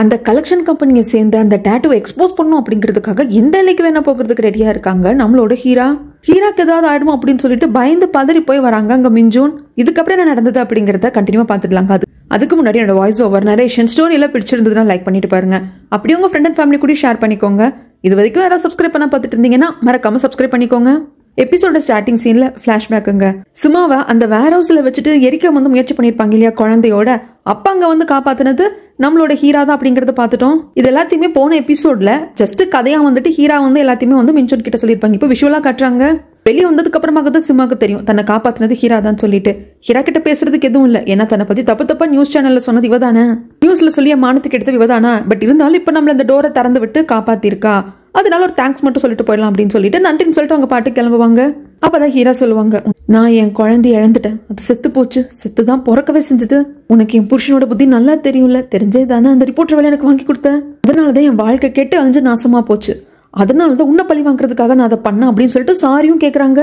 அந்த கலெக்ஷன் கம்பெனியை சேர்ந்து அந்த டேட்டூவை எக்ஸ்போஸ் பண்ணும் அப்படிங்கிறதுக்காக எந்த எல்லைக்கு வேணா போகிறதுக்கு ரெடியா இருக்காங்க நம்மளோட ஹீராக்கு ஏதாவது ஆயிடுமோ அப்படின்னு சொல்லிட்டு பயந்து பதறி போய் வராங்க அங்க மிஞ்சூன். இதுக்கப்புறம் என்ன நடந்தது அப்படிங்கறத கண்டினியூவா பாத்துடலாங்க. அதுக்கு முன்னாடி என்னோட வாய்ஸ் ஓவர் நரேஷன் ஸ்டோரி எல்லாம் பிடிச்சிருந்ததுன்னா லைக் பண்ணிட்டு பாருங்க. அப்படியே உங்க ஃப்ரெண்ட் அண்ட் ஃபேமிலி கூட ஷேர் பண்ணிக்கோங்க. இது வரைக்கும் யாராவது சப்ஸ்கிரைப் பண்ண பார்த்துட்டு இருந்தீங்கன்னா மறக்காம சப்ஸ்கிரைப் பண்ணிக்கோங்க. எபிசோட ஸ்டார்டிங் சீன்ல பிளாஷ்பேக்குங்க. சிமாவை அந்த வேர் ஹவுஸ்ல வச்சுட்டு எரிக்க வந்து முயற்சி பண்ணிருப்பாங்க இல்லையா குழந்தையோட. அப்ப அங்க வந்து காப்பாத்தினது நம்மளோட ஹீரா தான் அப்படிங்கறத பாத்துட்டோம். இது எல்லாத்தையுமே போன எபிசோட்ல ஜஸ்ட் கதையா வந்துட்டு ஹீரா வந்து எல்லாத்தையுமே வந்து மிஞ்சூன் கிட்ட சொல்லிருப்பாங்க. இப்ப விஷுவலா காட்டுறாங்க. வெளியே வந்ததுக்கு அப்புறமாக தான் சிமாக்கு தெரியும் தன்னை காப்பாத்தினது ஹீரா தான் சொல்லிட்டு. ஹீரா கிட்ட பேசுறதுக்கு எதுவும் இல்ல. ஏன்னா தன்னை பத்தி தப்பா நியூஸ் சேனல்ல சொன்னது இவதானே, நியூஸ்ல சொல்லிய மானத்துக்கு எடுத்து இவதானா. பட் இருந்தாலும் இப்ப நம்மள இந்த டோரை திறந்து விட்டு காப்பாத்திருக்கா, அதனால ஒரு தேங்க்ஸ் மட்டும் சொல்லிட்டு போயிடலாம் அப்படின்னு சொல்லிட்டு நன்றின்னு சொல்லிட்டு அவங்க பாட்டு கிளம்புவாங்க. அப்பதான் ஹீரா சொல்லுவாங்க, நான் என் குழந்தைய இழந்துட்டேன், அது செத்து போச்சு, செத்துதான் பிறக்கவே செஞ்சது. உனக்கு என் புருஷனோட புத்தி நல்லா தெரியும்ல, தெரிஞ்சே தானே அந்த ரிப்போர்ட்டர் வேலை எனக்கு வாங்கி கொடுத்தேன். அதனாலதான் என் வாழ்க்கை கெட்டு அழிஞ்சு நாசமா போச்சு. அதனாலதான் உன்னை பழி வாங்குறதுக்காக நான் அதை பண்ண அப்படின்னு சொல்லிட்டு சாரியும் கேக்குறாங்க.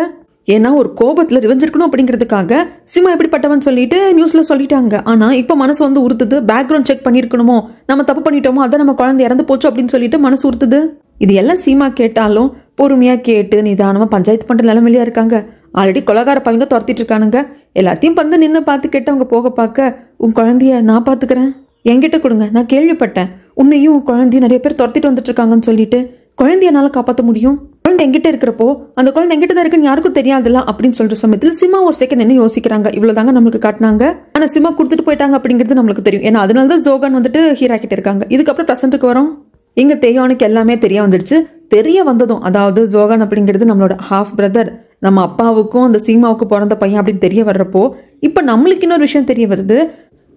ஏன்னா ஒரு கோபத்துல ரிவெஞ்ச் இருக்கணும் அப்படிங்கிறதுக்காக சிமா எப்படிப்பட்டவன் சொல்லிட்டு நியூஸ்ல சொல்லிட்டாங்க. ஆனா இப்ப மனசு வந்து உறுத்துது. பேக்ரவுண்ட் செக் பண்ணிருக்கணுமோ, நம்ம தப்பு பண்ணிட்டோமோ, அதான் நம்ம குழந்தை இறந்து போச்சு அப்படின்னு சொல்லிட்டு மனசு உறுத்துது. இது எல்லாம் சீமா கேட்டாலும் பொறுமையா கேட்டு நிதானமா பஞ்சாயத்து பண்ற நிலைமையில இருக்காங்க. ஆல்ரெடி கொலகார பவங்க துரத்திட்டு இருக்கானுங்க. எல்லாத்தையும் வந்து நின்று பார்த்து கேட்டு அவங்க போக பார்க்க, உன் குழந்தைய நான் பாத்துக்கிறேன், என்கிட்ட கொடுங்க, நான் கேள்விப்பட்டேன் உன்னையும் உன் குழந்தையும் நிறைய பேர் துரத்திட்டு வந்துட்டு இருக்காங்கன்னு சொல்லிட்டு. குழந்தையனால காப்பாற்ற முடியும், குழந்தை எங்கிட்ட இருக்கிறப்போ அந்த குழந்தை எங்கிட்ட தான் இருக்குன்னு யாருக்கும் தெரியாதுல்ல அப்படின்னு சொல்ற சமயத்தில் சிமா ஒரு செகண்ட் என்ன யோசிக்கிறாங்க. இவ்வளவுதாங்க நம்மளுக்கு காட்டினாங்க. ஆனா சிமா கொடுத்துட்டு போயிட்டாங்க அப்படிங்கிறது நம்மளுக்கு தெரியும். ஏன்னா அதனாலதான் ஜோகான் வந்துட்டு ஹீரா கிட்ட இருக்காங்க. இதுக்கப்புறம் பிரசன்ட்டுக்கு வரும். இங்க தேயானுக்கு எல்லாமே தெரிய வந்துடுச்சு. தெரிய வந்ததும், அதாவது ஜோகான் அப்படிங்கிறது நம்மளோட ஹாஃப் பிரதர், நம்ம அப்பாவுக்கும் அந்த சீமாவுக்கு பிறந்த பையன் அப்படின்னு தெரிய வர்றப்போ இப்ப நம்மளுக்கு இன்னொரு விஷயம் தெரிய வருது.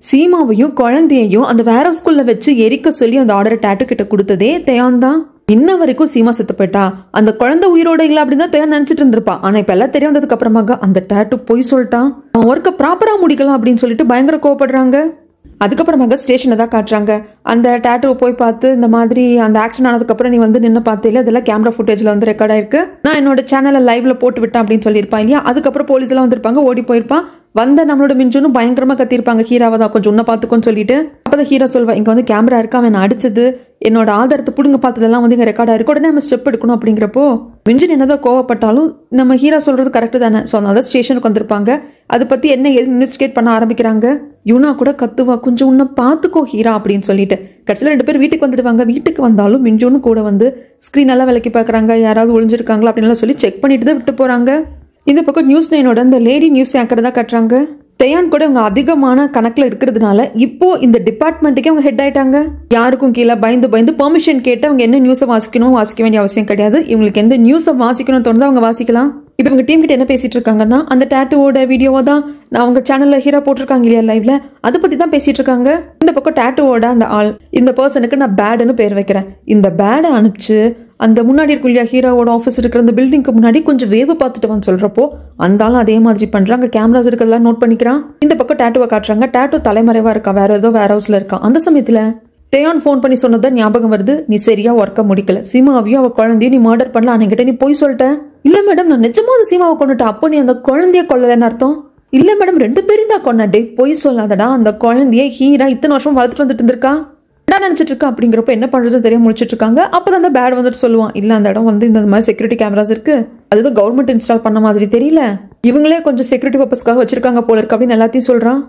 சீமாவையும் குழந்தையையும் அந்த வேற ஸ்கூல்ல வச்சு எரிக்க சொல்லி அந்த ஆர்டரை டேட்டு கிட்ட கொடுத்ததே தேயான் தான். இன்ன வரைக்கும் சீமா செத்து போயிட்டா, அந்த குழந்தை உயிரோட இல்ல அப்படின்னு தான் தேயான் நினைச்சிட்டு இருந்திருப்பா. ஆனா இப்ப எல்லாம் தெரிய வந்ததுக்கு அப்புறமாக அந்த டேட்டு போய் சொல்லிட்டான். அவன் ஒர்க்கை ப்ராப்பரா முடிக்கலாம் அப்படின்னு சொல்லிட்டு பயங்கர கோவப்படுறாங்க. அதுக்கப்புறமாக ஸ்டேஷனை தான் காட்டுறாங்க. அந்த டேட்டூவை போய் பார்த்து இந்த மாதிரி அந்த ஆக்சிடென்ட் ஆனதுக்கு அப்புறம் நீ வந்து நின்று பார்த்தீங்களா, இதெல்லாம் கேமரா ஃபுட்டேஜ்ல வந்து ரெக்கார்ட் ஆயிருக்கு, நான் என்னோட சேனல்ல லைவ்ல போட்டு விட்டேன் அப்படின்னு சொல்லியிருப்பான் இல்லையா. அதுக்கப்புறம் போலீஸ் எல்லாம் வந்திருப்பாங்க, ஓடி போயிருப்பான். வந்த நம்மளோட மிஞ்சூனும் பயங்கரமா கத்திருப்பாங்க ஹீராவை தான் கொஞ்சம் உன்ன பாத்துக்கோன்னு சொல்லிட்டு. அப்பதான் ஹீரா சொல்வா, இங்க வந்து கேமரா இருக்கா, அவன் அடிச்சது என்னோட ஆதாரத்தை புடுங்க பார்த்ததெல்லாம் வந்து இங்க ரெக்கார்ட் ஆயிருக்கு, உடனே நம்ம ஸ்டெப் எடுக்கணும் அப்படிங்கிறப்போ மிஞ்சன் என்னதான் கோவப்பட்டாலும் நம்ம ஹீரா சொல்றது கரெக்ட் தானே. ஸோ அதனால ஸ்டேஷனுக்கு வந்திருப்பாங்க. அதை பத்தி என்ன இன்வெஸ்டிகேட் பண்ண ஆரம்பிக்கிறாங்க. யூனா கூட கத்துவா, கொஞ்சம் உன்னை பாத்துக்கோ ஹீரா அப்படின்னு சொல்லிட்டு. கடைசியில் 2 பேர் வீட்டுக்கு வந்துடுவாங்க. வீட்டுக்கு வந்தாலும் மிஞ்சோனும் கூட வந்து ஸ்கிரீன் எல்லாம் விலைக்கு பாக்குறாங்க, யாராவது ஒளிஞ்சிருக்காங்களா அப்படின்னு சொல்லி செக் பண்ணிட்டு தான் விட்டு போறாங்க. இந்த பக்கம் நியூஸ் 9ஓட அந்த லேடி நியூஸ் ஆங்கர் தான் கட்டுறாங்க. தேயான் கூட அவங்க அதிகமான கணக்குல இருக்கிறதுனால இப்போ இந்த டிபார்ட்மெண்ட்டுக்கே அவங்க ஹெட் ஆயிட்டாங்க. யாருக்கும் கீழே பயந்து பெர்மிஷன் கேட்டு அவங்க என்ன நியூஸை வாசிக்க வேண்டிய அவசியம் கிடையாது. இவங்களுக்கு எந்த நியூஸை வாசிக்கணும்னு தோணுதோ அவங்க வாசிக்கலாம். இப்போ இவங்க டீம் கிட்ட என்ன பேசிட்டு இருக்காங்கன்னா, அந்த டேட்டூவோட வீடியோவை தான் நான் அவங்க சேனல்ல ஹீரா போட்டிருக்காங்க இல்லையா லைவ்ல, அதை பத்தி தான் பேசிட்டு இருக்காங்க. இந்த பக்கம் டேட்டூவோட அந்த ஆள், இந்த பர்சனுக்கு நான் பேடுன்னு பேர் வைக்கிறேன், இந்த பேடை அனுப்பிச்சு அந்த முன்னாடி இருக்கும் இல்லையா ஹீரோவோட ஆஃபீஸ் இருக்கிற அந்த பில்டிங்க்கு முன்னாடி கொஞ்சம் வேவு பார்த்துட்டு வந்து சொல்றப்போ அந்த ஆளும் அதே மாதிரி பண்றாங்க. கேமராஸ் இருக்கிறதெல்லாம் நோட் பண்ணிக்கிறான். இந்த பக்கம் டேட்டூவை காட்டுறாங்க. டேட்டூ தலைமறைவா இருக்கா, வேற ஏதோ வேர் ஹவுஸ்ல இருக்கா. அந்த சமயத்துல தேயான் போன் பண்ணி சொன்னதான் ஞாபகம் வருது, நீ சரியா ஒர்க்க முடிக்கல, சீமாவையும் அவ குழந்தையும் நீ மர்டர் பண்ணல, அன்னைக்கிட்ட நீ போய் சொல்லிட்ட. இல்ல மேடம், நான் நிஜமா அந்த சீமாவை கொண்டுட்டேன். அப்போ நீ அந்த குழந்தைய கொல்லலன்னு அர்த்தம். இல்ல மேடம், 2 பேரும் தான் கொண்டாடே, போய் சொல்லாதடா, அந்த குழந்தைய ஹீரா இத்தனை வருஷம் வளர்த்துட்டு வந்துட்டு இருந்திருக்கா, நினைச்சிட்டு இருக்கா அப்படிங்கிறப்ப என்ன பண்றது தெரியாம முடிச்சிட்டு இருக்காங்க. அப்பதான் அந்த பேட் வந்துட்டு சொல்லுவான், இல்ல அந்த இடம் வந்து இந்த மாதிரி செக்யூரிட்டி கேமராஸ் இருக்கு, அதுதான் கவர்மெண்ட் இன்ஸ்டால் பண்ண மாதிரி தெரியல, இவங்களே கொஞ்சம் செக்யூரிட்டி பர்பஸ்க்காக வச்சிருக்காங்க போல இருக்கு அப்படின்னு எல்லாத்தையும் சொல்றான்.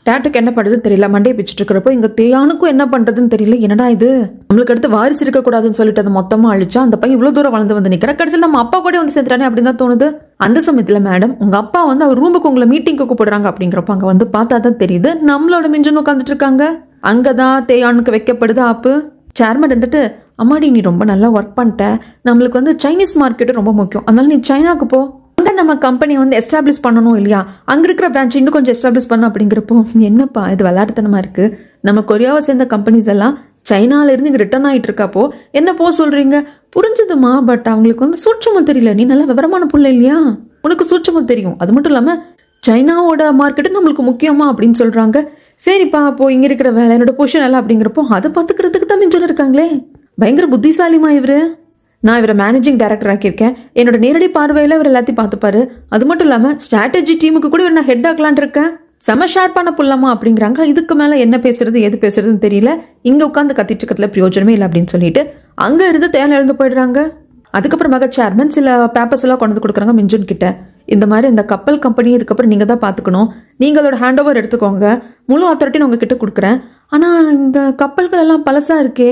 டேட்டுக்கு என்ன பண்றதுன்னு தெரியல, மண்டையை பிச்சுட்டு இருக்கிறப்போ இங்க தேயானுக்கும் என்ன பண்றதுன்னு தெரியல. என்னடா இது, நம்மளுக்கு அடுத்து வாரிசு இருக்க கூடாதுன்னு சொல்லிட்டு அதை மொத்தமா அழிச்சா அந்த பையன் இவ்வளவு தூரம் வளர்ந்து வந்து நிக்கிற, கடைசியில் நம்ம அப்பா கூட வந்து சேர்ந்துட்டானே அப்படின்னு தான் தோணுது. அந்த சமயத்துல மேடம் உங்க அப்பா வந்து அவர் ரூமுக்கு உங்களை மீட்டிங்க்கு கூப்பிடுறாங்க அப்படிங்கிறப்ப அங்க வந்து பார்த்தா தான் தெரியுது நம்மளோட மிஞ்சன் உட்காந்துட்டு இருக்காங்க. அங்கதான் தேயானுக்கு வைக்கப்படுது ஆப்பு. சேர்மன் இருந்துட்டு, அம்மாடி நீ ரொம்ப நல்லா ஒர்க் பண்ணிட்ட, நம்மளுக்கு வந்து சைனீஸ் மார்க்கெட்டு ரொம்ப முக்கியம், அதனால நீ சைனாக்கு போ, அங்க நம்ம கம்பெனி வந்து எஸ்டாப்ளிஷ் பண்ணணும் இல்லையா, அங்க இருக்கிற பிரான்ச் இன்னும் கொஞ்சம் எஸ்டாப்ளிஷ் பண்ண அப்படிங்கிறப்போ என்னப்பா இது விளையாட்டுத்தனமா இருக்கு, நம்ம கொரியாவை சேர்ந்த கம்பெனிஸ் எல்லாம் சைனால இருந்து இங்க ரிட்டர்ன் ஆயிட்டு இருக்காப்போ என்ன போ சொல்றீங்க, புரிஞ்சுதுமா, பட் அவங்களுக்கு வந்து சூட்சமும் தெரியல, நீ நல்ல விவரமான புள்ள இல்லையா, உனக்கு சூட்சமும் தெரியும், அது மட்டும் இல்லாம சைனாவோட மார்க்கெட்டு நம்மளுக்கு முக்கியமா அப்படின்னு சொல்றாங்க. சரிப்பா, அப்போ இங்க இருக்கிற வேலை என்னோட பொசிஷன் எல்லாம் அப்படிங்கிறப்போ அதை பாத்துக்கிறதுக்கு தான் மிஞ்சல் இருக்காங்களே, பயங்கர புத்திசாலிமா இவரு, நான் இவரை மேனேஜிங் டைரக்டர் ஆக்கியிருக்கேன், என்னோட நேரடி பார்வையில இவர் எல்லாத்தையும் பார்த்துப்பாரு, அது மட்டும் இல்லாம ஸ்ட்ராட்டஜி டீமுக்கு கூட இவர் நான் ஹெட் ஆக்கலான் இருக்கேன், செம ஷார்ப்பான புள்ளமா அப்படிங்கிறாங்க. இதுக்கு மேல என்ன பேசுறது எது பேசுறதுன்னு தெரியல. இங்க உட்காந்து கத்திட்டு இருக்கிறதுல பிரயோஜனமே இல்லை அப்படின்னு சொல்லிட்டு அங்க இருந்து தேன் எழுந்து போயிடுறாங்க. அதுக்கப்புறமாக சேர்மன் சில பேப்பர்ஸ் எல்லாம் கொண்டு வந்து கொடுக்குறாங்க மிஞ்சுன் கிட்ட. இந்த மாதிரி இந்த கப்பல் கம்பெனி இதுக்கப்புறம் நீங்க தான் பாத்துக்கணும், நீங்க அதோட ஹேண்ட் ஓவர் எடுத்துக்கோங்க, முழு அத்தாரிட்டி நான் உங்ககிட்ட கொடுக்குறேன். ஆனா இந்த கப்பல்கள் எல்லாம் பழசா இருக்கே,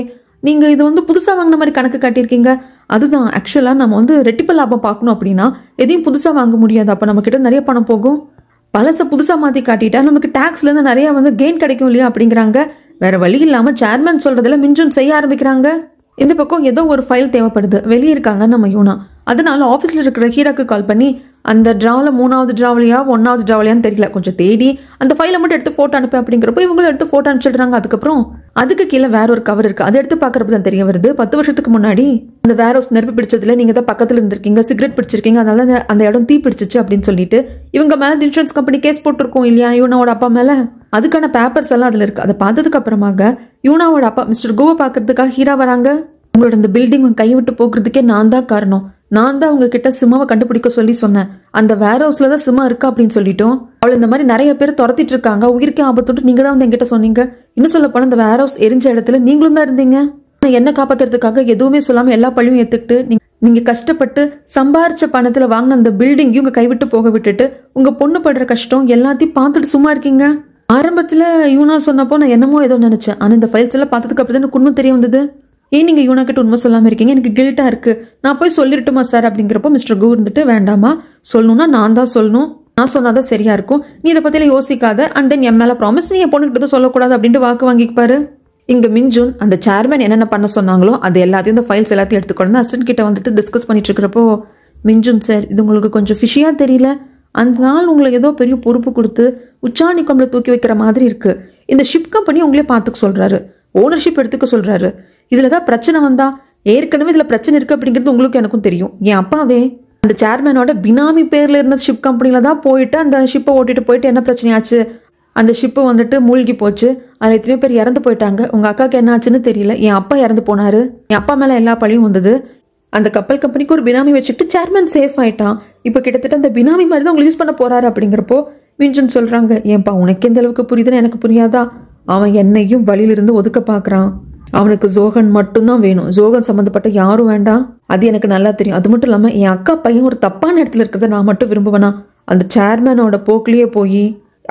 நீங்க இது வந்து புதுசா வாங்கின மாதிரி கணக்கு காட்டியிருக்கீங்க. அதுதான் ஆக்சுவலா நம்ம வந்து ரெட்டிப்பு லாபம் பார்க்கணும் அப்படின்னா எதையும் புதுசா வாங்க முடியாது. அப்ப நம்ம கிட்ட நிறைய பணம் போகும். பழச புதுசா மாத்தி காட்டிட்டா நமக்கு டாக்ஸ்ல இருந்து நிறைய வந்து கெயின் கிடைக்கும் இல்லையா அப்படிங்கிறாங்க. வேற வழி இல்லாம சேர்மன் சொல்றதுல மிஞ்சுன் செய்ய ஆரம்பிக்கிறாங்க. இந்த பக்கம் ஏதோ ஒரு ஃபைல் தேவைப்படுது, வெளியே இருக்காங்க நம்ம யூனா. அதனால ஆஃபீஸில் இருக்கிற ஹீராக்கு கால் பண்ணி அந்த ட்ராவில் 3வது ட்ராவலியா 1வது ட்ராவலியான்னு தெரியல, கொஞ்சம் தேடி அந்த ஃபைலை மட்டும் எடுத்து ஃபோட்டோ அனுப்ப அப்படிங்கிறப்போ இவங்களும் எடுத்து ஃபோட்டோ அனுப்பிச்சிடுறாங்க. அதுக்கப்புறம் அதுக்கு கீழே வேற ஒரு கவர் இருக்கு, அதை எடுத்து பார்க்கறப்ப தான் தெரிய வருது 10 வருஷத்துக்கு முன்னாடி அந்த வேற ஹவுஸ் நெருப்பு பிடிச்சதுல நீங்க தான் பக்கத்தில் இருந்திருக்கீங்க, சிகரெட் பிடிச்சிருக்கீங்க, அதனால அந்த இடம் தீ பிடிச்சிச்சு அப்படின்னு சொல்லிட்டு இவங்க மேல இன்சூரன்ஸ் கம்பெனி கேஸ் போட்டிருக்கோம் இல்லையா யூனாவோட அப்பா மேல. அதுக்கான பேப்பர்ஸ் எல்லாம் அதுல இருக்கு. அதை பார்த்ததுக்கு அப்புறமாக யூனாவோட அப்பா மிஸ்டர் கோவை பார்க்கறதுக்காக ஹீரா வராங்க. உங்களோட இந்த பில்டிங் கைவிட்டு போக்குறதுக்கே நான் தான் காரணம், நான் தான் உங்ககிட்ட சிம்மாவை கண்டுபிடிக்க சொல்லி சொன்னேன், அந்த வேர் ஹவுஸ்ல தான் சிம்மா இருக்கா அப்படின்னு சொல்லிட்டோம். அவள் இந்த மாதிரி நிறைய பேர் துரத்திட்டு இருக்காங்க, உயிருக்கே ஆபத்தோட்டு நீங்க தான் வந்து என்கிட்ட சொன்னீங்க. இன்னும் சொல்ல போனா இந்த வேர் ஹவுஸ் எரிஞ்ச இடத்துல நீங்களும் தான் இருந்தீங்க. என்ன காப்பாத்துறதுக்காக எதுவுமே சொல்லாம எல்லா பழியும் ஏத்துக்கிட்டு நீங்க கஷ்டப்பட்டு சம்பாரிச்ச பணத்துல வாங்கின அந்த பில்டிங்கையும் உங்க கைவிட்டு போக விட்டுட்டு உங்க பொண்ணு படுற கஷ்டம் எல்லாத்தையும் பார்த்துட்டு சும்மா இருக்கீங்க. ஆரம்பத்துல யூனா சொன்னப்போ நான் என்னமோ ஏதோ நினைச்சேன், ஆனா இந்த ஃபைல்ஸ் எல்லாம் பார்த்ததுக்கு அப்புறம் எனக்கு உண்மை தெரிய வந்தது. ஏன் நீங்க யூனா கிட்ட உண்மை சொல்லாம இருக்கீங்க, எனக்கு கில்ட்டா இருக்கு, நான் போய் சொல்லிட்டுமா சார் அப்படிங்கிறப்போ மிஸ்டர் கு இருந்துட்டு வேண்டாமா, சொல்லணும்னா நான் தான் சொல்லணும், நான் சொன்னாதான் சரியா இருக்கும், நீ இதை பத்தியில யோசிக்காத, அண்ட் தென் என் மேல ப்ராமிஸ் நீ என் பொண்ணுகிட்ட சொல்லக்கூடாது அப்படின்ட்டு வாக்கு வாங்கிப்பாரு. இங்க மிஞ்சுன் அந்த சேர்மேன் என்னென்ன பண்ண சொன்னாங்களோ அது எல்லாத்தையும் இந்த ஃபைல்ஸ் எல்லாத்தையும் எடுத்துக்கொண்டு அசிஸ்டன்ட் கிட்ட வந்துட்டு டிஸ்கஸ் பண்ணிட்டு இருக்கிறப்போ, மிஞ்சுன் சார் இது உங்களுக்கு கொஞ்சம் ஃபிஷியா தெரியல, அந்த நாள் உங்களுக்கு ஏதோ பெரிய பொறுப்பு கொடுத்து உச்சாணி கொம்பல தூக்கி வைக்கிற மாதிரி இருக்கு, இந்த ஷிப் கம்பெனி உங்களே பார்த்துக்க சொல்றாரு, ஓனர்ஷிப் எடுத்துக்க சொல்றாரு, இதுலதான் பிரச்சனை வந்தா ஏற்கனவே இதுல பிரச்சனை இருக்கு அப்படிங்கிறது உங்களுக்கு எனக்கும் தெரியும். என் அப்பாவே அந்த சேர்மேனோட பினாமி பேர்ல இருந்த ஷிப் கம்பெனில தான் போயிட்டு அந்த ஷிப்பை ஓட்டிட்டு போயிட்டு என்ன பிரச்சனையாச்சு, அந்த ஷிப்பு வந்துட்டு மூழ்கி போச்சு, அதில் எத்தனையோ பேர் இறந்து போயிட்டாங்க, உங்க அக்காவுக்கு என்ன ஆச்சுன்னு தெரியல, என் அப்பா இறந்து போனாரு, என் அப்பா மேல எல்லா பழியும் வந்தது, அந்த கப்பல் கம்பெனிக்கு ஒரு பினாமி வச்சுக்கிட்டு சேர்மேன் சேஃப் ஆயிட்டான், இப்போ கிட்டத்தட்ட அந்த பினாமி மாதிரி தான் உங்களுக்கு யூஸ் பண்ண போறாரு அப்படிங்கிறப்போ மிஞ்சுன் சொல்றாங்க, ஏன்பா உனக்கு எந்த அளவுக்கு புரியுதுன்னு எனக்கு புரியாதா, அவன் என்னையும் வழியிலிருந்து ஒதுக்க பாக்குறான், அவனுக்கு ஜோகன் மட்டும்தான் வேணும், ஜோகன் சம்பந்தப்பட்ட யாரும் வேண்டாம், அது எனக்கு நல்லா தெரியும், அது மட்டும் இல்லாம என் அக்கா பையன் ஒரு தப்பான இடத்துல இருக்கிறத நான் மட்டும் விரும்புவேனா, அந்த சேர்மேனோட போக்கிலேயே போய்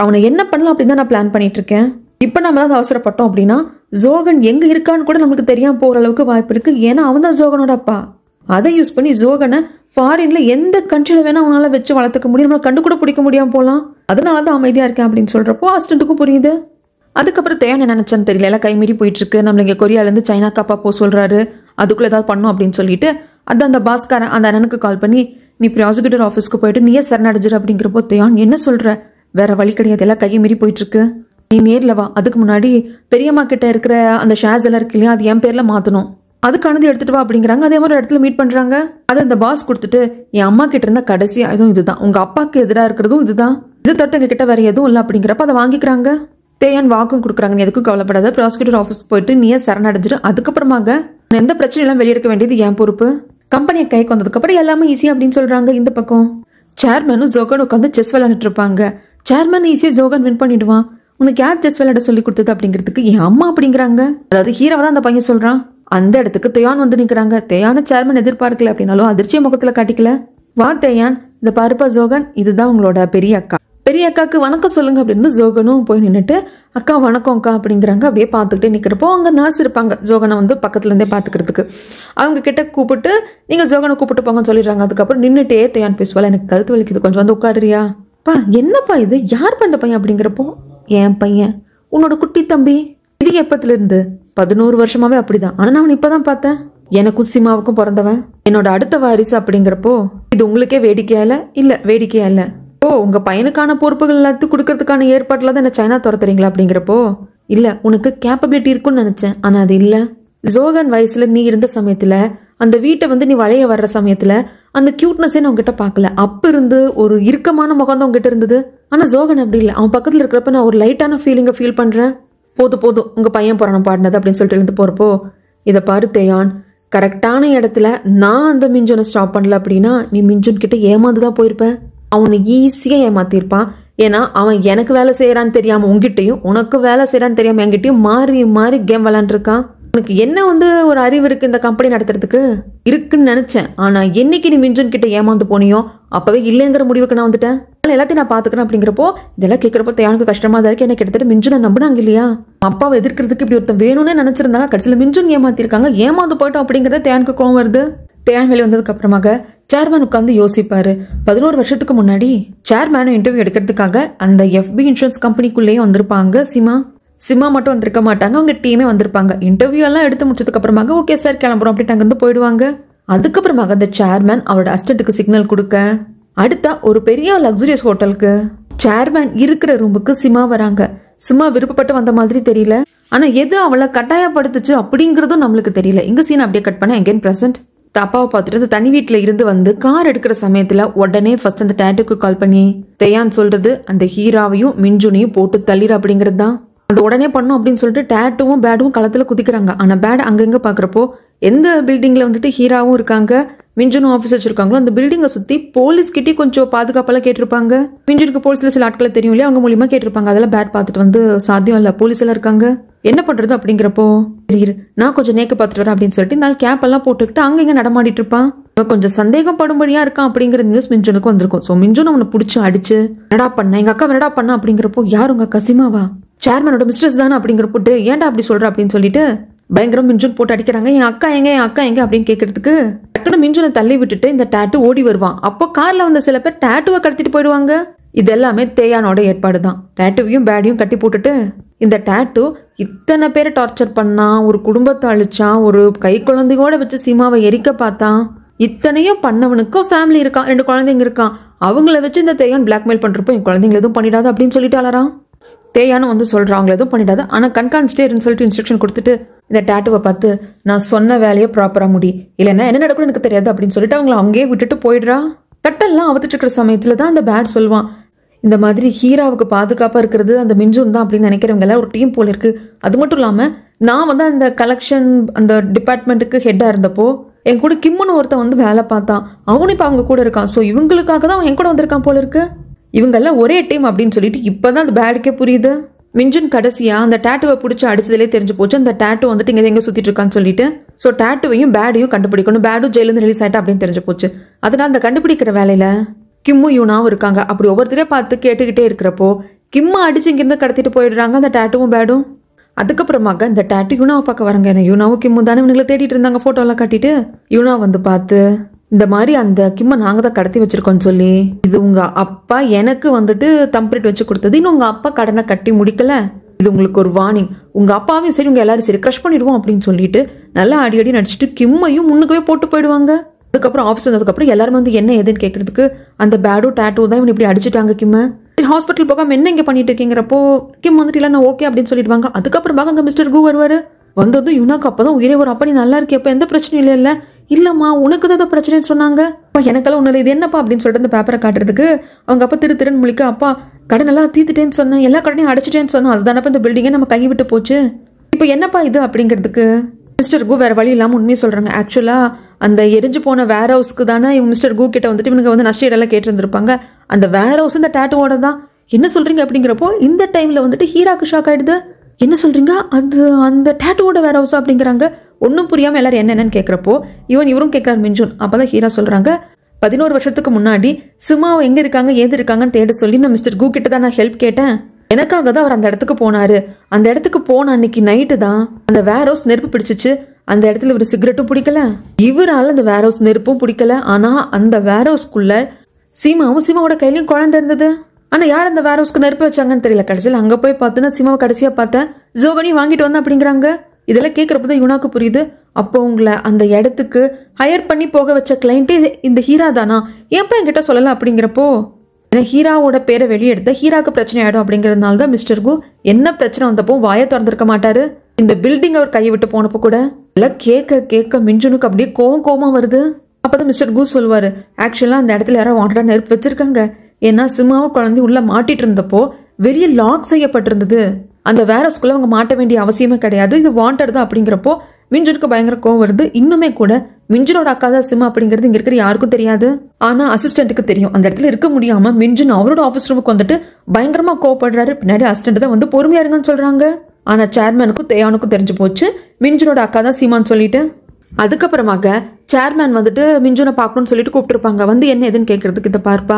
அவனை என்ன பண்ணலாம் அப்படின்னு தான் நான் பிளான் பண்ணிட்டு இருக்கேன். இப்ப நம்ம தான் அவசரப்பட்டோம் அப்படின்னா ஜோகன் எங்க இருக்கான்னு கூட நமக்கு தெரியாம போற அளவுக்கு வாய்ப்பு இருக்கு, ஏன்னா அவன் தான் ஜோகனோட அப்பா. அதை யூஸ் பண்ணி ஜோகனை ஃபாரின்ல எந்த கண்ட்ரில வேணா அவனால வச்சு வளர்த்துக்க முடியும், நம்மளை கண்டு கூட பிடிக்க முடியாம போலாம், அதனாலதான் அமைதியா இருக்கேன் அப்படின்னு சொல்றப்போ அசிஸ்டன்ட்டுக்கும் புரியுது. அதுக்கப்புறம் தேவை என்ன நினைச்சான்னு தெரியல, எல்லாம் கைமீறி போயிட்டு இருக்கு, நம்மள இங்க கொரியால இருந்து சைனாக்கு அப்பா போ சொல்றாரு, அதுக்குள்ள ஏதாவது பண்ணும் அப்படின்னு சொல்லிட்டு அந்த பாஸ்காரன் அந்த அண்ணனுக்கு கால் பண்ணி நீ ப்ராசிக்யூட்டர் ஆஃபீஸ்க்கு போயிட்டு நீயே சரணடைஞ்சிரு அப்படிங்கிறப்போ, தேயான் என்ன சொல்ற, வேற வழி கிடையாது, எல்லாம் கையை மீறி போயிட்டு இருக்கு, நீ நேர்ல வா, அதுக்கு முன்னாடி பெரியம்மா கிட்ட இருக்கிற அந்த ஷேர்ஸ் எல்லாம் இருக்கு இல்லையா அது என் பேர்ல மாத்தணும், அதுக்கானது எடுத்துட்டு வா அப்படிங்கிறாங்க. அதே மாதிரி இடத்துல மீட் பண்றாங்க. அதை அந்த பாஸ் கொடுத்துட்டு என் அம்மா கிட்ட இருந்த கடைசி ஆயுதம் இதுதான், உங்க அப்பாக்கு எதிராக இருக்கிறதும் இதுதான், இது தட்டு எங்க கிட்ட வேற எதுவும் இல்லை அப்படிங்கிறப்ப அதை வாங்கிக்கிறாங்க. தேயான் வாக்கும் கொடுக்குறாங்க, நீ எதுக்கும் கவலைப்படாத, ப்ராசிக்யூட்டர் ஆஃபீஸ் போயிட்டு நீயே சரணடைஞ்சிரு, அதுக்கப்புறமாக எந்த பிரச்சனையெல்லாம் வெளியெடுக்க வேண்டியது என் பொறுப்பு, கம்பெனியை கைக்கு வந்ததுக்கு அப்புறம் எல்லாமே ஈஸி அப்படின்னு சொல்றாங்க. இந்த பக்கம் சேர்மேனும் ஜோகன் உட்காந்து செஸ் விளையாண்டுட்டு இருப்பாங்க. சேர்மேன் ஈஸியா ஜோகன் வின் பண்ணிடுவான், உனக்கு யார் செஸ் விளையாட சொல்லி கொடுத்தது அப்படிங்கிறதுக்கு என் அம்மா அப்படிங்கிறாங்க. அதாவது ஹீரோவை தான் அந்த பையன் சொல்றான். அந்த இடத்துக்கு தேயான் வந்து நிக்கிறாங்க. தேயான சேர்மன் எதிர்பார்க்கல அப்படின்னாலும் அதிர்ச்சிய முகத்துல காட்டிக்கல. வா தேயான், இந்த பாருப்பா ஜோகன், இதுதான் உங்களோட பெரிய அக்கா, பெரிய அக்காக்கு வணக்கம் சொல்லுங்க அப்படின்னு ஜோகனும் போய் நின்றுட்டு அக்கா வணக்கம் அக்கா அப்படிங்கிறாங்க. அப்படியே பார்த்துக்கிட்டே நிற்கிறப்போ அங்கே நர்ஸ் இருப்பாங்க ஜோகனை வந்து பக்கத்துல இருந்தே பார்த்துக்கிறதுக்கு. அவங்க கிட்ட கூப்பிட்டு நீங்க ஜோகனை கூப்பிட்டு போங்கன்னு சொல்லிடுறாங்க. அதுக்கப்புறம் நின்றுட்டே தேயான் பேசுவாள், எனக்கு கழுத்து வலிக்குது, கொஞ்சம் வந்து உட்காடுறியா, பா என்னப்பா இது, யாருப்பா இந்த பையன் அப்படிங்கிறப்போ, என் பையன், உன்னோட குட்டி தம்பி, இது எப்பத்துல இருந்து 11 வருஷமாவே அப்படிதான், ஆனா நான் இப்பதான் பார்த்தேன், எனக்கும் சிமாவுக்கும் பிறந்தவன், என்னோட அடுத்த வாரிசு அப்படிங்கிறப்போ இது உங்களுக்கே வேடிக்கையா இல்ல, இல்ல வேடிக்கையா இல்ல, ஓ உங்க பையனுக்கான பொறுப்புகள் எல்லாத்தையும் கொடுக்கறதுக்கான ஏற்பாட்டுல தான் என்ன சைனா துரத்துறீங்களா அப்படிங்கிறப்போ, இல்ல உனக்கு கேப்பபிலிட்டி இருக்குன்னு நினைச்சேன், ஆனா அது இல்ல, ஜோகன் வயசுல நீ இருந்த சமயத்துல அந்த வீட்டை வந்து நீ வளைய வர்ற சமயத்துல அந்த கியூட்னஸே நான் உங்ககிட்ட பாக்கல, அப்ப இருந்து ஒரு இறுக்கமான முகம் தான் உங்ககிட்ட இருந்தது, ஆனா ஜோகன் அப்படி இல்லை, அவன் பக்கத்துல இருக்கிறப்ப நான் ஒரு லைட்டான ஃபீலிங்கை ஃபீல் பண்றேன், போதும் போதும் உங்க பையன் புராணம் பாடினது அப்படின்னு சொல்லிட்டு இருந்து போறப்போ, இதை பாரு தேயான், கரெக்டான இடத்துல நான் அந்த மிஞ்சுனை ஸ்டாப் பண்ணல அப்படின்னா நீ மிஞ்சுன் கிட்ட ஏமாந்துதான் போயிருப்ப, அவனை ஈஸியா ஏமாத்திருப்பான், ஏன்னா அவன் எனக்கு வேலை செய்யறான்னு தெரியாம உங்ககிட்டயும், உனக்கு வேலை செய்யறான்னு தெரியாம என்கிட்டயும் மாறி மாறி கேம் விளையாண்டுருக்கான். உனக்கு என்ன ஒரு அறிவு இருக்கு இந்த கம்பெனி நடத்துறதுக்கு இருக்குன்னு நினைச்சேன். ஆனா என்னைக்கு நீ மிஞ்சுன் கிட்ட ஏமாந்து போனியோ அப்பவே இல்லைங்கிற முடிவுக்கு நான் வந்துட்டேன். எல்லாத்தையும் நான் பாத்துக்கிறேன் அப்படிங்கிறப்போ இதெல்லாம் கேட்கறப்போ எனக்கு கஷ்டமா தான் இருக்கு. என்ன கிட்டத்தட்ட மிஞ்சுனை நம்பினாங்க இல்லையா, அப்பாவை எதிர்க்கிறதுக்கு இப்படி ஒருத்தன் வேணும்னு நினைச்சிருந்தாங்க. கடைசியில மிஞ்சுன் ஏமாத்திருக்காங்க, ஏமாந்து போயிட்டோம் அப்படிங்கறத தேனுக்கு கோவம் வருது. தேன் வெளியே வந்ததுக்கு அப்புறமாக சேர்மேன் உட்காந்து யோசிப்பாரு. 11 வருஷத்துக்கு முன்னாடி சேர்மேனும் இன்டர்வியூ எடுக்கிறதுக்காக அந்த FB இன்சூரன்ஸ் கம்பெனிக்குள்ளேயே வந்திருப்பாங்க சிமா மட்டும் வந்திருக்க மாட்டாங்க, அவங்க டீமே வந்திருப்பாங்க. இன்டர்வியூ எல்லாம் எடுத்து முடிச்சதுக்கு அப்புறமாக ஓகே சார் கிளம்புறோம் அப்படின்ட்டு அங்கிருந்து போயிடுவாங்க. அதுக்கப்புறமாக அந்த சேர்மேன் அவரோட அசிஸ்டன்ட்டுக்கு சிக்னல் கொடுக்க அடுத்த ஒரு பெரிய லக்ஸுரியஸ் ஹோட்டலுக்கு சேர்மேன் இருக்கிற ரூமுக்கு சிமா வராங்க. சிமா விருப்பப்பட்டு வந்த மாதிரி தெரியல, ஆனா எது அவளை கட்டாயப்படுத்துச்சு அப்படிங்கறதும் நம்மளுக்கு தெரியல. இங்க சீன் அப்படியே கட் பண்ண எங்கேன் பிரசன்ட் அப்பாவை பார்த்துட்டு அந்த தனி வீட்டுல இருந்து வந்து கார் எடுக்கிற சமயத்துல உடனே ஃபர்ஸ்ட் அந்த டேட்டுக்கு கால் பண்ணி தேயான் சொல்றது அந்த ஹீராவையும் மிஞ்சுனையும் போட்டு தள்ளிற அப்படிங்கிறது தான். அந்த உடனே பண்ணும் அப்படின்னு சொல்லிட்டு டேட்டுவும் பேடும் களத்துல குதிக்கிறாங்க. ஆனா பேட் அங்கங்க பாக்குறப்போ எந்த பில்டிங்ல வந்துட்டு ஹீராவும் இருக்காங்க மிஞ்சுனும் ஆஃபீஸ் வச்சிருக்காங்களோ அந்த பில்டிங்கை சுத்தி போலீஸ் கிட்டே கொஞ்சம் பாதுகாப்பெல்லாம் கேட்டிருப்பாங்க. மிஞ்சுனுக்கு போலீஸ்ல சில ஆட்களை தெரியும் இல்லையா, அவங்க மூலியமா கேட்டிருப்பாங்க. அதெல்லாம் பேட் பார்த்துட்டு வந்து சாத்தியம் இல்ல, போலீஸ் எல்லாம் இருக்காங்க, என்ன பண்றது அப்படிங்கிறப்போ சரி நான் கொஞ்சம் நேக்க பார்த்துட்டு வரேன் அப்படின்னு சொல்லிட்டு நாள் கேப் எல்லாம் போட்டுக்கிட்டு அங்க இங்க நடமாடிட்டு இருப்பான். கொஞ்சம் சந்தேகப்படும்படியா இருக்கான் அப்படிங்கிற நியூஸ் மிஞ்சுனுக்கு வந்திருக்கும். ஸோ மிஞ்சுன் அவனை பிடிச்சி அடிச்சு என்னடா பண்ண எங்க அக்கா என்னடா பண்ண அப்படிங்கிறப்போ யார் உங்க அக்கா சிமாவா, சேர்மனோட மிஸ்டர்ஸ் தானே அப்படிங்கிறப்போட்டு ஏன்டா அப்படி சொல்ற அப்படின்னு சொல்லிட்டு பயங்கரம் மிஞ்சுன் போட்டு அடிக்கிறாங்க. என் அக்கா எங்க அப்படின்னு கேட்கறதுக்கு டக்குனு மிஞ்சுனை தள்ளி விட்டுட்டு இந்த டேட்டு ஓடி வருவான். அப்போ கார்ல வந்த சில பேர் டேட்டுவை கடத்திட்டு போயிடுவாங்க. இது எல்லாமே தேயானோட ஏற்பாடு தான். டேட்டுவையும் பேடையும் கட்டி போட்டுட்டு இந்த டேட்டு இத்தனை பேரை டார்ச்சர் பண்ணான், ஒரு குடும்பத்தை அழிச்சான், ஒரு கை குழந்தையோட வச்சு சீமாவை எரிக்க பார்த்தான். இத்தனையும் பண்ணவனுக்கும் ஃபேமிலி இருக்கான், 2 குழந்தைங்க இருக்கான். அவங்கள வச்சு இந்த தேயான் பிளாக்மெயில் பண்றப்போ என் குழந்தைங்களை எதுவும் பண்ணிடாது அப்படின்னு சொல்லிட்டாளாராம். தேயானும் வந்து சொல்றான் அவங்களை எதுவும் பண்ணிடாது, ஆனா கண்காணிச்சிட்டேன்னு சொல்லிட்டு இன்ஸ்ட்ரக்ஷன் கொடுத்துட்டு இந்த டேட்டுவை பார்த்து நான் சொன்ன வேலையை ப்ராப்பரா முடி, இல்லைன்னா என்ன நடக்கும் எனக்கு தெரியாது அப்படின்னு சொல்லிட்டு அவங்களை அங்கேயே விட்டுட்டு போயிடுறா. கட்டெல்லாம் அவத்துட்டு இருக்கிற சமயத்துல தான் அந்த பேட் சொல்லுவான், இந்த மாதிரி ஹீராவுக்கு பாதுகாப்பா இருக்கிறது அந்த மிஞ்சுன் தான் அப்படின்னு நினைக்கிறவங்க எல்லாம் ஒரு டீம் போல இருக்கு. அது மட்டும் இல்லாம நான் வந்து அந்த கலெக்ஷன் அந்த டிபார்ட்மெண்ட்டுக்கு ஹெட்டா இருந்தப்போ என் கூட கிம்முன்னு ஒருத்தன் வந்து வேலை பார்த்தான், அவனும் இப்ப அவங்க கூட இருக்கான். ஸோ இவங்களுக்காக தான் அவன் என் கூட வந்திருக்கான் போல இருக்கு, இவங்கெல்லாம் ஒரே டீம் அப்படின்னு சொல்லிட்டு இப்பதான் அந்த பேடுக்கே புரியுது. மிஞ்சுன் கடைசியா அந்த டேட்டுவை பிடிச்சி அடிச்சதுலேயே தெரிஞ்சு போச்சு அந்த டேட்டு வந்துட்டு இங்க எங்க சுத்திட்டு இருக்கான்னு சொல்லிட்டு. ஸோ டேட்டுவையும் பேடையும் கண்டுபிடிக்கணும், பேடும் ஜெயிலிருந்து ரிலீஸ் ஆயிட்டா அப்படின்னு தெரிஞ்சு போச்சு. அதனால அந்த கண்டுபிடிக்கிற வேலையில கிம்மும் யூனாவும் இருக்காங்க. அப்படி ஒவ்வொருத்தரையும் பார்த்து கேட்டுக்கிட்டே இருக்கிறப்போ கிம்மா அடிச்சு இங்கிருந்து கடத்திட்டு போயிடுறாங்க அந்த டேட்டுவும் பேடும். அதுக்கப்புறமாக இந்த டேட்டு யூனாவை பார்க்க வராங்க. ஏன்னா யூனாவும் கிம்மு தானே இவங்களை தேடிட்டு இருந்தாங்க போட்டோலாம் காட்டிட்டு. யூனா வந்து பார்த்து இந்த மாதிரி அந்த கிம்மை நாங்க தான் கடத்தி வச்சிருக்கோம்னு சொல்லி, இது உங்க அப்பா எனக்கு வந்துட்டு தம்பிட்டு வச்சு கொடுத்தது, இன்னும் உங்க அப்பா கடனை கட்டி முடிக்கல, இது உங்களுக்கு ஒரு வார்னிங், உங்க அப்பாவையும் சரி உங்க எல்லாரும் சரி கிரஷ் பண்ணிடுவோம் அப்படின்னு சொல்லிட்டு நல்லா அடி நடிச்சிட்டு கிம்மையும் முன்னுக்கவே போட்டு போயிடுவாங்க. அதுக்கப்புறம் ஆஃபீஸ் வந்ததுக்கப்புறம் எல்லாரும் வந்து என்ன ஏதுன்னு கேட்கறதுக்கு அந்த பேடோ டேட்டோ தான் இவன் இப்படி அடிச்சுட்டாங்க கிம்மை, ஹாஸ்பிட்டல் போகாம என்ன இங்க பண்ணிட்டு இருக்கீங்கிறப்போ கிம் வந்துட்டு இல்லை நான் ஓகே அப்படின்னு சொல்லிடுவாங்க. அதுக்கப்புறமாக அங்க மிஸ்டர் கு வருவாரு. வந்ததும் யுனாக்கு அப்பதான் உயிரே ஒரு அப்பா நீ நல்லா இருக்கியப்ப எந்த பிரச்சனையும் இல்லை இல்லம்மா உனக்கு தான் பிரச்சனைன்னு சொன்னாங்க, எனக்கெல்லாம் ஒண்ணு இது என்னப்பா அப்படின்னு சொல்லிட்டு அந்த பேப்பரை காட்டுறதுக்கு அவங்க அப்பா திருன்னு முழிக்க, அப்பா கடன் எல்லாம் தீத்துட்டேன்னு சொன்னேன், எல்லா கடனையும் அடைச்சிட்டேன்னு சொன்னோம், அதுதானப்பா இந்த பில்டிங்கே நம்ம கை விட்டு போச்சு, இப்போ என்னப்பா இது அப்படிங்கிறதுக்கு மிஸ்டர் கு வேற வழி இல்லாம உண்மையை சொல்றாங்க. ஆக்சுவலா அந்த எரிஞ்சு போன வேர் ஹவுஸ்க்கு தானே இவங்க மிஸ்டர் கு கிட்ட வந்துட்டு இவங்க வந்து நஷ்டீடெல்லாம் கேட்டிருந்திருப்பாங்க. அந்த வேர் ஹவுஸ் இந்த டேட்டுவோட தான், என்ன சொல்றீங்க அப்படிங்கிறப்போ இந்த டைம்ல வந்துட்டு ஹீராக்கு ஷாக் ஆயிடுது. என்ன சொல்றீங்க, அது அந்த டேட்டுவோட வேர் ஹவுஸ் அப்படிங்கிறாங்க. ஒன்னும் புரியாம எல்லாரும் என்னன்னு கேட்கிறப்போ இவரும் கேட்கிறார் மிஞ்சுன். அப்பதான் ஹீரா சொல்றாங்க 11 வருஷத்துக்கு முன்னாடி சிமாவை எங்க இருக்காங்க ஏது இருக்காங்கன்னு தேட சொல்லி நான் மிஸ்டர் கு கிட்ட தான் நான் ஹெல்ப் கேட்டேன், எனக்காக தான் அவர் அந்த இடத்துக்கு போனாரு, அந்த இடத்துக்கு போன அன்னைக்கு நைட்டு தான் அந்த வேர் ஹவுஸ் நெருப்பு பிடிச்சிச்சு, அந்த இடத்துல ஒரு சிகரெட்டும் பிடிக்கல, இவரால் அந்த வேர் ஹவுஸ் நெருப்பும் பிடிக்கல, ஆனா அந்த வேர் ஹவுஸ்க்குள்ள சீமாவோட கையிலயும் குழந்தை இருந்தது, ஆனா யார் அந்த வேர் ஹவுஸ்க்கு நெருப்பு வச்சாங்கன்னு தெரியல. கடைசியில் அங்க போய் பார்த்தோன்னா சிமாவை கடைசியா பார்த்தேன் ஜோகனி வாங்கிட்டு வந்தேன் அப்படிங்கிறாங்க. இதெல்லாம் கேட்கறப்பதான் யுனாக்கு புரியுது, அப்போ உங்களை அந்த இடத்துக்கு ஹையர் பண்ணி போக வச்ச கிளைண்டே இந்த ஹீரா தானா, ஏன்ப்பா என்கிட்ட சொல்லல அப்படிங்கிறப்போ ஹீராவோட பேரை வெளியெடுத்த ஹீராக்கு பிரச்சனை ஆயிடும் அப்படிங்கறதுனால தான் மிஸ்டர் கு என்ன பிரச்சனை வந்தப்போ வாயை திறந்திருக்க மாட்டாரு, இந்த பில்டிங் அவர் கையை விட்டு போனப்போ கூட எல்லாம் கேட்க மிஞ்சுனுக்கு அப்படியே கோவமா வருது. அப்பதான் மிஸ்டர் கு சொல்லுவாரு, ஆக்சுவலா அந்த இடத்துல யாரோ வாண்டடா நெருப்பு வச்சிருக்காங்க, ஏன்னா சிம்மாவை குழந்தை உள்ள மாட்டிட்டு இருந்தப்போ வெளியே லாக் செய்யப்பட்டிருந்தது, அந்த வேர் ஹவுஸ்குள்ள அவங்க மாட்ட வேண்டிய அவசியமே கிடையாது, இது வாண்டட் தான் அப்படிங்கிறப்போ மிஞ்சுனுக்கு பயங்கர கோவம் வருது. இன்னுமே கூட மிஞ்சுனோட அக்கா தான் சிம் அப்படிங்கிறது இங்க இருக்கிற யாருக்கும் தெரியாது. ஆனா அசிஸ்டன்ட்டுக்கு தெரியும். அந்த இடத்துல இருக்க முடியாம மிஞ்சுன் அவரோட ஆபீஸ் ரூமுக்கு வந்துட்டு பயங்கரமா கோவப்படுறாரு. பின்னாடி அசிஸ்டன்ட் தான் வந்து பொறுமையா இருங்கன்னு சொல்றாங்க. ஆனா சேர்மேனுக்கும் தேயானுக்கும் தெரிஞ்சு போச்சு மிஞ்சுனோட அக்கா தான் சீமான்னு சொல்லிட்டு. அதுக்கப்புறமாக சேர்மேன் வந்துட்டு மிஞ்சுனை பார்க்கணும்னு சொல்லிட்டு கூப்பிட்டுருப்பாங்க. வந்து என்ன எதுன்னு கேட்கறதுக்கு இதை பார்ப்பா,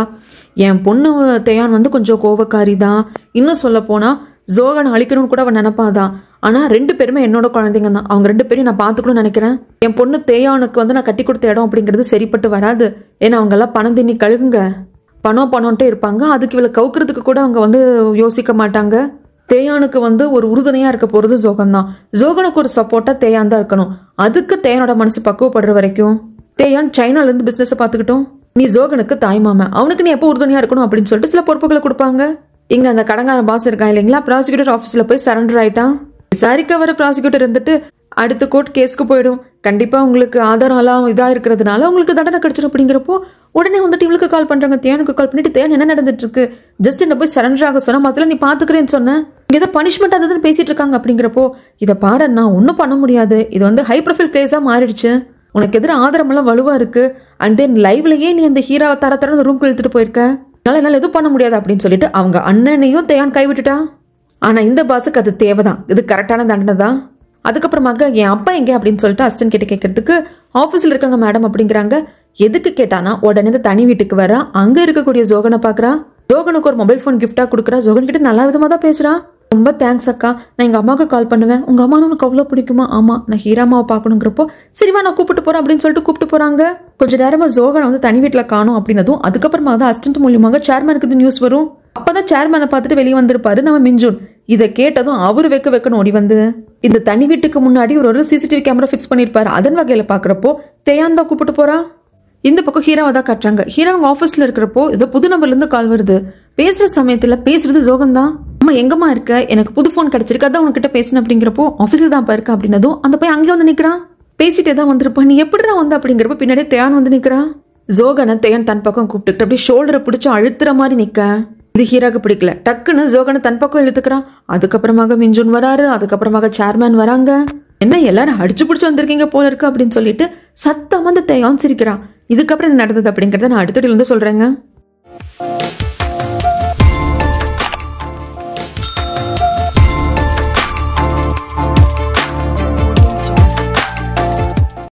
என் பொண்ணு தேயான் வந்து கொஞ்சம் கோபக்காரி தான். இன்னும் சொல்ல போனா ஜோகனை அழிக்கணும்னு கூட அவன் நினைப்பாதான். ஆனா 2 பேருமே என்னோட குழந்தைங்க தான். அவங்க 2 பேரையும் நான் பார்த்துக்கணும்னு நினைக்கிறேன். என் பொண்ணு தேயானுக்கு வந்து நான் கட்டி கொடுத்த இடம் அப்படிங்கிறது சரிப்பட்டு வராது. ஏன்னா அவங்க எல்லாம் பணம் தின்னி கழுகுங்க, பணம்ட்டே இருப்பாங்க. அதுக்கு இவளை கவுக்கிறதுக்கு கூட அவங்க வந்து யோசிக்க மாட்டாங்க. தேயானுக்கு வந்து ஒரு உறுதுணையா இருக்க போறது ஜோகன் தான். ஜோகனுக்கு ஒரு சப்போர்ட்டா தேயான் தான் இருக்கணும். அதுக்கு தேயானோட மனசு பக்குவப்படுற வரைக்கும் தேயான் சைனால இருந்து பிசினஸ் பார்த்துக்கிட்டோம். நீ ஜோகனுக்கு தாய்மாம, அவனுக்கு நீ எப்போ உறுதுணையா இருக்கணும் அப்படின்னு சொல்லிட்டு சில பொறுப்புகளை கொடுப்பாங்க. இங்க அந்த கடங்கார பாஸ் இருக்கான் இல்லைங்களா, ப்ராசிக்யூட்டர் ஆஃபீஸ்ல போய் சரண்டர் ஆயிட்டான். விசாரிக்க வர ப்ராசிக்யூட்டர் இருந்துட்டு அடுத்த கோர்ட் கேஸ்க்கு போயிடும், கண்டிப்பா உங்களுக்கு ஆதாரம் எல்லாம் இதா இருக்கிறதுனால உங்களுக்கு தண்டனை கிடைச்சிடும் அப்படிங்கிறப்போ உடனே வந்துட்டு இவளுக்கு கால் பண்றாங்க. தேனுக்கு கால் பண்ணிட்டு தேன் என்ன நடந்துட்டு இருக்கு, ஜஸ்ட் என்ன போய் சரண்டர் ஆக சொன்னா மத்தல நீ பாத்துக்கிறேன்னு சொன்னேன், இங்க ஏதோ பனிஷ்மெண்ட் அதுன்னு பேசிட்டு இருக்காங்க அப்படிங்கிறப்போ இதை பாரு நான் ஒன்னும் பண்ண முடியாது, இது வந்து ஹை ப்ரொஃபைல் கேஸா மாறிடுச்சு, உனக்கு எதிர ஆதாரம் எல்லாம் வலுவா இருக்கு, அண்ட் தென் லைவ்லயே நீ அந்த ஹீரோவை தர அந்த ரூம்க்கு இழுத்துட்டு போயிருக்க, என்னால எதுவும் பண்ண முடியாது அப்படின்னு சொல்லிட்டு அவங்க அண்ணனையும் தேயான் கைவிட்டுட்டான். ஆனா இந்த பாஸுக்கு அது தேவைதான், இது கரெக்டான தண்டனை தான். அதுக்கப்புறமாக என் அப்பா எங்க அப்படின்னு சொல்லிட்டு அசிஸ்டன்ட் கிட்ட கேட்கறதுக்கு ஆஃபீஸ்ல இருக்காங்க மேடம் அப்படிங்கிறாங்க. எதுக்கு கேட்டானா உடனே இந்த தனி வீட்டுக்கு வர அங்க இருக்கக்கூடிய ஜோகனை பாக்குறா. ஜோகனுக்கு ஒரு மொபைல் போன் கிஃப்டா கொடுக்குறா. ஜோகன் கிட்ட நல்ல விதமா தான் பேசுறா. ரொம்ப தேங்க்ஸ் அக்கா, நான் எங்க அம்மாவுக்கு கால் பண்ணுவேன், உங்க அம்மா உனக்கு அவ்வளவு பிடிக்குமா? ஆமா, நான் ஹீராமாவை பாக்கணுங்கிறப்போ சரிவா நான் கூப்பிட்டு போறேன் அப்படின்னு சொல்லிட்டு கூப்பிட்டு போறாங்க. கொஞ்ச நேரமா ஜோகனை வந்து தனி வீட்டுல காணும் அப்படின்னதும் அதுக்கப்புறமா தான் அசிஸ்டன்ட் மூலியமாக சேர்மேனுக்கு நியூஸ் வரும். அப்பதான் சேர்மேனை பார்த்துட்டு வெளியே வந்திருப்பாரு நம்ம மிஞ்சுன். இதை கேட்டதும் அவரு வைக்கணும் ஓடி வந்து இந்த தனி வீட்டுக்கு முன்னாடி ஒரு சிசிடிவி கேமரா பிக்ஸ் பண்ணிருப்பாரு. அதன் வகையில பாக்குறப்போ தேயான் தான் கூப்பிட்டு போறா. இந்த பக்கம் ஹீராவை தான் காட்டுறாங்க. ஹீரா அவங்க ஆஃபீஸ்ல இருக்கிறப்போ ஏதோ புது நம்பர்ல இருந்து கால் வருது. பேசுற சமயத்துல பேசுறது ஜோகன் தான். அம்மா எங்கம்மா இருக்க, எனக்கு புது போன் கிடைச்சிருக்கு, அதான் உனக்கிட்ட பேசினேன் அப்படிங்கிறப்போ ஆஃபீஸ்ல தான் இருக்க அப்படின்னதும் அந்த பையன் அங்கே வந்து நிக்கிறான். பேசிட்டே தான் வந்திருப்பான், நீ எப்படிடா வந்து அப்படிங்கிறப்ப பின்னாடியே தேயான் வந்து நிக்கிறான். ஜோகனை தேயான் தன் பக்கம் கூப்பிட்டு அப்படியே ஷோல்டரை பிடிச்சு அழுத்துற மாதிரி நிக்க இது ஹீராக்கு பிடிக்கல. டக்குன்னு ஜோகனை தன் பக்கம் இழுத்துக்கிறான். அதுக்கப்புறமாக மிஞ்சுன் வராரு. அதுக்கப்புறமாக சேர்மேன் வராங்க. என்ன எல்லாரும் அடிச்சு பிடிச்சு வந்திருக்கீங்க போல இருக்கு அப்படின்னு சொல்லிட்டு சத்தமா அந்த தேயான் சிரிக்கிறான். இதுக்கப்புறம் என்ன நடந்தது அப்படிங்கறத நான் அடுத்த சொல்றேங்க.